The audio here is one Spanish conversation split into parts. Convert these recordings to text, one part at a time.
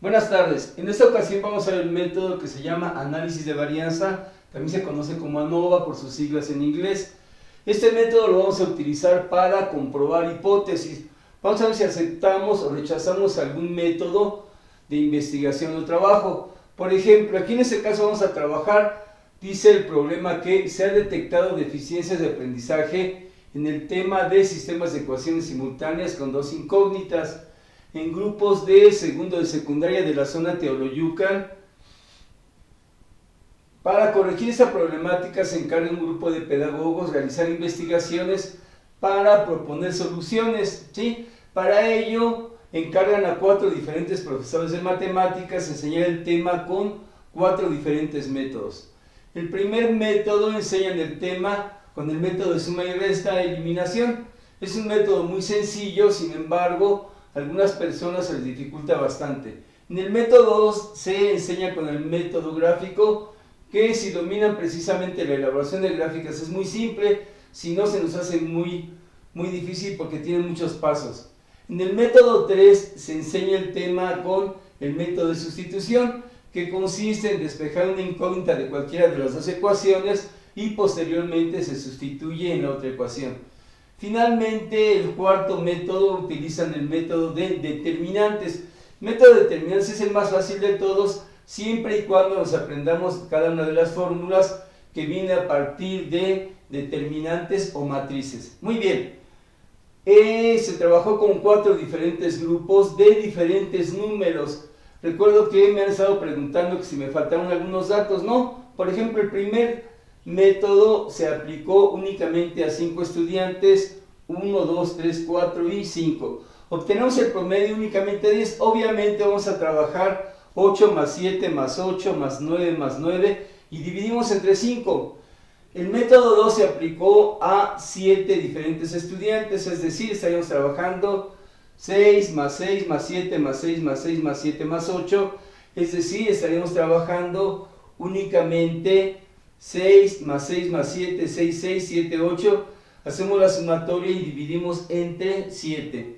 Buenas tardes, en esta ocasión vamos a ver el método que se llama análisis de varianza, también se conoce como ANOVA por sus siglas en inglés. Este método lo vamos a utilizar para comprobar hipótesis. Vamos a ver si aceptamos o rechazamos algún método de investigación o trabajo. Por ejemplo, aquí en este caso vamos a trabajar, dice el problema que se han detectado deficiencias de aprendizaje en el tema de sistemas de ecuaciones simultáneas con dos incógnitas en grupos de segundo de secundaria de la zona Teoloyucan. Para corregir esa problemática se encarga un grupo de pedagogos realizar investigaciones para proponer soluciones, ¿sí? Para ello encargan a 4 diferentes profesores de matemáticas enseñar el tema con 4 diferentes métodos. El primer método enseñan el tema con el método de suma y resta e eliminación. Es un método muy sencillo, sin embargo, a algunas personas se les dificulta bastante. En el método 2 se enseña con el método gráfico, que si dominan precisamente la elaboración de gráficas es muy simple, si no se nos hace muy difícil porque tiene muchos pasos. En el método 3 se enseña el tema con el método de sustitución, que consiste en despejar una incógnita de cualquiera de las dos ecuaciones y posteriormente se sustituye en la otra ecuación. Finalmente, el cuarto método utilizan el método de determinantes. El método de determinantes es el más fácil de todos, siempre y cuando nos aprendamos cada una de las fórmulas que viene a partir de determinantes o matrices. Muy bien, se trabajó con 4 diferentes grupos de diferentes números. Recuerdo que me han estado preguntando que si me faltaron algunos datos. No, por ejemplo, el primer método se aplicó únicamente a 5 estudiantes, 1, 2, 3, 4 y 5. Obtenemos el promedio únicamente 10. Obviamente vamos a trabajar 8 más 7 más 8 más 9 y dividimos entre 5. El método 2 se aplicó a 7 diferentes estudiantes, es decir, estaríamos trabajando 6 más 6 más 7 más 6 más 6 más 7 más 8, es decir, estaríamos trabajando únicamente 6 más 6 más 7, 6, 6, 7, 8, hacemos la sumatoria y dividimos entre 7.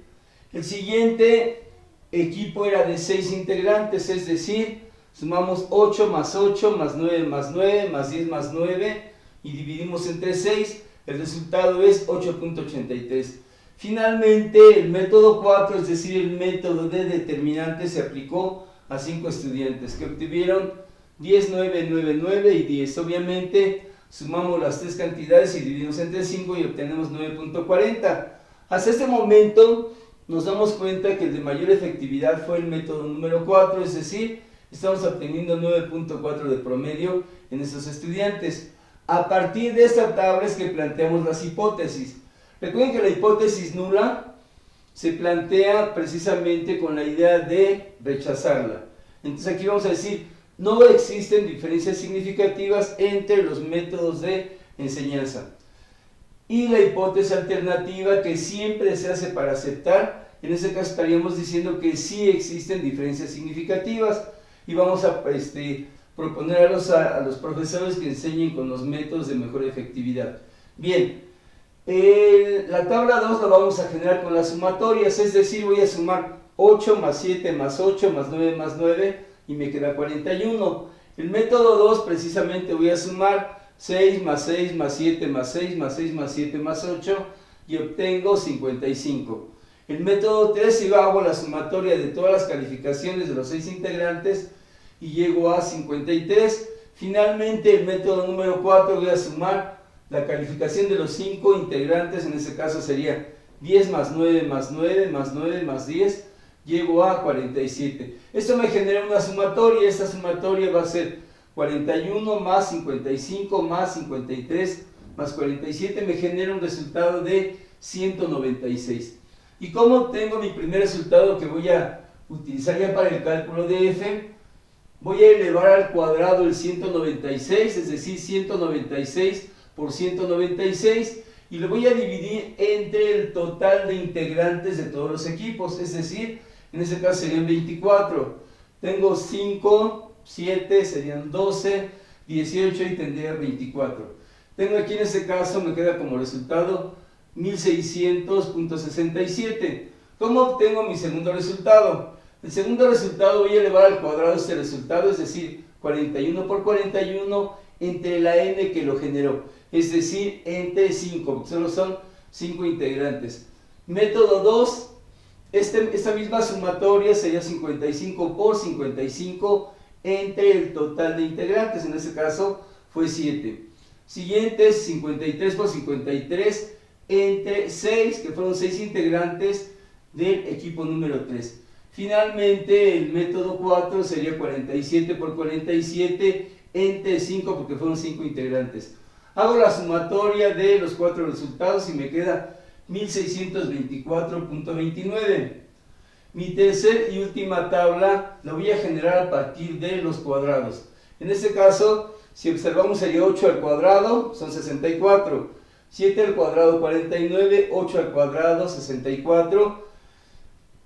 El siguiente equipo era de 6 integrantes, es decir, sumamos 8 más 8 más 9 más 9 más 10 más 9 y dividimos entre 6, el resultado es 8.83. Finalmente, el método 4, es decir, el método de determinantes, se aplicó a 5 estudiantes que obtuvieron 10, 9, 9, 9 y 10. Obviamente, sumamos las 3 cantidades y dividimos entre 5 y obtenemos 9.40. Hasta este momento nos damos cuenta que el de mayor efectividad fue el método número 4, es decir, estamos obteniendo 9.4 de promedio en estos estudiantes. A partir de esta tabla es que planteamos las hipótesis. Recuerden que la hipótesis nula se plantea precisamente con la idea de rechazarla. Entonces aquí vamos a decir, no existen diferencias significativas entre los métodos de enseñanza. Y la hipótesis alternativa, que siempre se hace para aceptar, en este caso estaríamos diciendo que sí existen diferencias significativas y vamos a proponer a los profesores que enseñen con los métodos de mejor efectividad. Bien, la tabla 2 la vamos a generar con las sumatorias, es decir, voy a sumar 8 más 7 más 8 más 9 más 9 y me queda 41. El método 2 precisamente voy a sumar 6 más 6 más 7 más 6 más 6 más 7 más 8 y obtengo 55. El método 3, si hago la sumatoria de todas las calificaciones de los 6 integrantes y llego a 53. Finalmente, el método número 4 voy a sumar la calificación de los 5 integrantes, en este caso sería 10 más 9 más 9 más 9 más 10, llego a 47. Esto me genera una sumatoria, esta sumatoria va a ser 41 más 55 más 53 más 47, me genera un resultado de 196. ¿Y cómo obtengo mi primer resultado que voy a utilizar ya para el cálculo de f? Voy a elevar al cuadrado el 196, es decir, 196 por 196, y lo voy a dividir entre el total de integrantes de todos los equipos, es decir, en este caso serían 24. Tengo 5, 7, serían 12, 18 y tendría 24. Tengo aquí en este caso, me queda como resultado 1600.67. ¿Cómo obtengo mi segundo resultado? El segundo resultado voy a elevar al cuadrado este resultado, es decir, 41 por 41 entre la n que lo generó, es decir, entre 5, solo son 5 integrantes. Método 2, esta misma sumatoria sería 55 por 55 entre el total de integrantes, en este caso fue 7. Siguiente es 53 por 53 entre 6, que fueron 6 integrantes del equipo número 3. Finalmente, el método 4 sería 47 por 47 entre 5, porque fueron 5 integrantes. Hago la sumatoria de los 4 resultados y me queda 1624.29. Mi tercer y última tabla la voy a generar a partir de los cuadrados. En este caso, si observamos, sería 8 al cuadrado, son 64. 7 al cuadrado, 49. 8 al cuadrado, 64.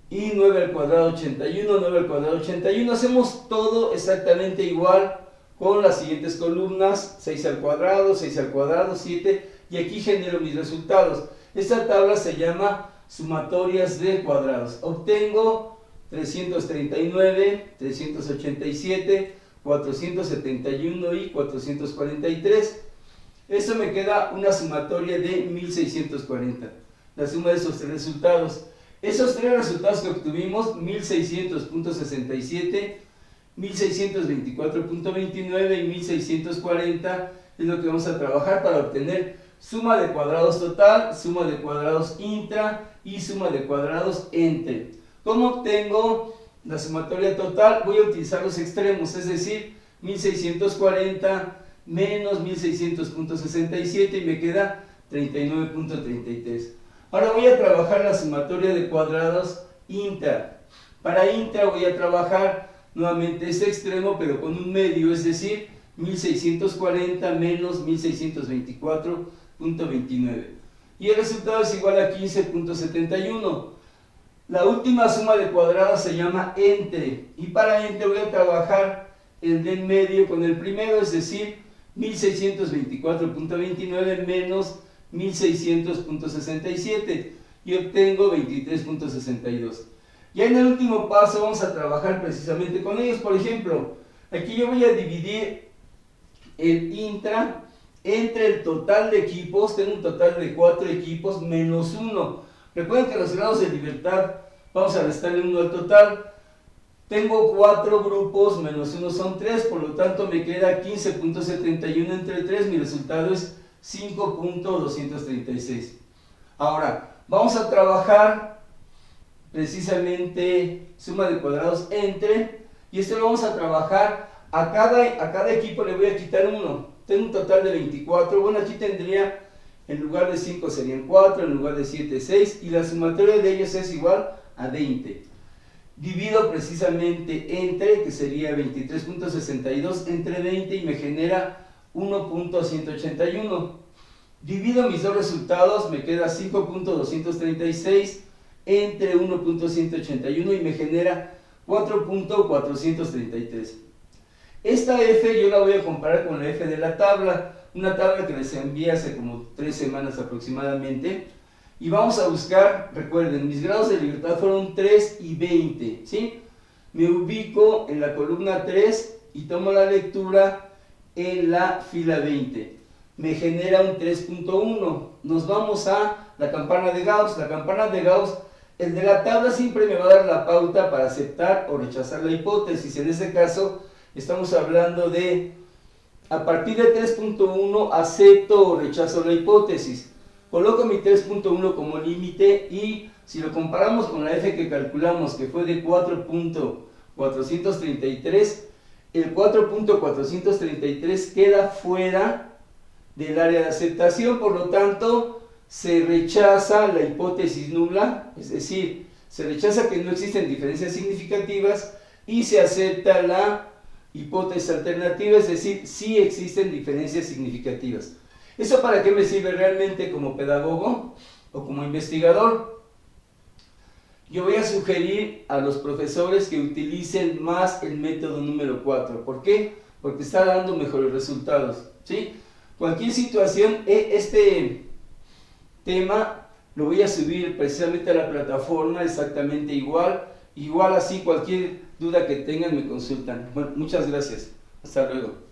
Y 9 al cuadrado, 81. 9 al cuadrado, 81. Hacemos todo exactamente igual con las siguientes columnas. 6 al cuadrado, 6 al cuadrado, 7. Y aquí genero mis resultados. Esta tabla se llama sumatorias de cuadrados. Obtengo 339, 387, 471 y 443. Esto me queda una sumatoria de 1640. La suma de esos tres resultados. Esos tres resultados que obtuvimos, 1600.67, 1624.29 y 1640, es lo que vamos a trabajar para obtener suma de cuadrados total, suma de cuadrados intra y suma de cuadrados entre. ¿Cómo obtengo la sumatoria total? Voy a utilizar los extremos, es decir, 1640 menos 1600.67 y me queda 39.33. Ahora voy a trabajar la sumatoria de cuadrados intra. Para intra voy a trabajar nuevamente este extremo, pero con un medio, es decir, 1640 menos 1624.29. Y el resultado es igual a 15.71. La última suma de cuadrados se llama entre. Y para entre voy a trabajar el de en medio con el primero, es decir, 1624.29 menos 1600.67 y obtengo 23.62. Ya en el último paso vamos a trabajar precisamente con ellos. Por ejemplo, aquí yo voy a dividir el intra entre el total de equipos. Tengo un total de 4 equipos menos 1. Recuerden que los grados de libertad vamos a restarle 1 al total. Tengo 4 grupos menos 1 son 3, por lo tanto me queda 15.71 entre 3. Mi resultado es 5.236. Ahora, vamos a trabajar precisamente suma de cuadrados entre, y esto lo vamos a trabajar a cada equipo le voy a quitar 1. Tengo un total de 24. Bueno, aquí tendría, en lugar de 5 serían 4, en lugar de 7, 6, y la sumatoria de ellos es igual a 20. Divido precisamente entre, que sería 23.62 entre 20 y me genera 1.181. Divido mis dos resultados, me queda 5.236 entre 1.181 y me genera 4.433. Esta F yo la voy a comparar con la F de la tabla, una tabla que les envié hace como 3 semanas aproximadamente. Y vamos a buscar, recuerden, mis grados de libertad fueron 3 y 20, ¿sí? Me ubico en la columna 3 y tomo la lectura en la fila 20. Me genera un 3.1. Nos vamos a la campana de Gauss. La campana de Gauss, el de la tabla siempre me va a dar la pauta para aceptar o rechazar la hipótesis. En este caso, estamos hablando de, a partir de 3.1, acepto o rechazo la hipótesis. Coloco mi 3.1 como límite y si lo comparamos con la F que calculamos, que fue de 4.433, el 4.433 queda fuera del área de aceptación, por lo tanto se rechaza la hipótesis nula, es decir, se rechaza que no existen diferencias significativas y se acepta la hipótesis alternativa, es decir, sí existen diferencias significativas. ¿Eso para qué me sirve realmente como pedagogo o como investigador? Yo voy a sugerir a los profesores que utilicen más el método número 4. ¿Por qué? Porque está dando mejores resultados, ¿sí? Cualquier situación, este tema lo voy a subir precisamente a la plataforma exactamente igual Igual así, cualquier duda que tengan me consultan. Bueno, muchas gracias. Hasta luego.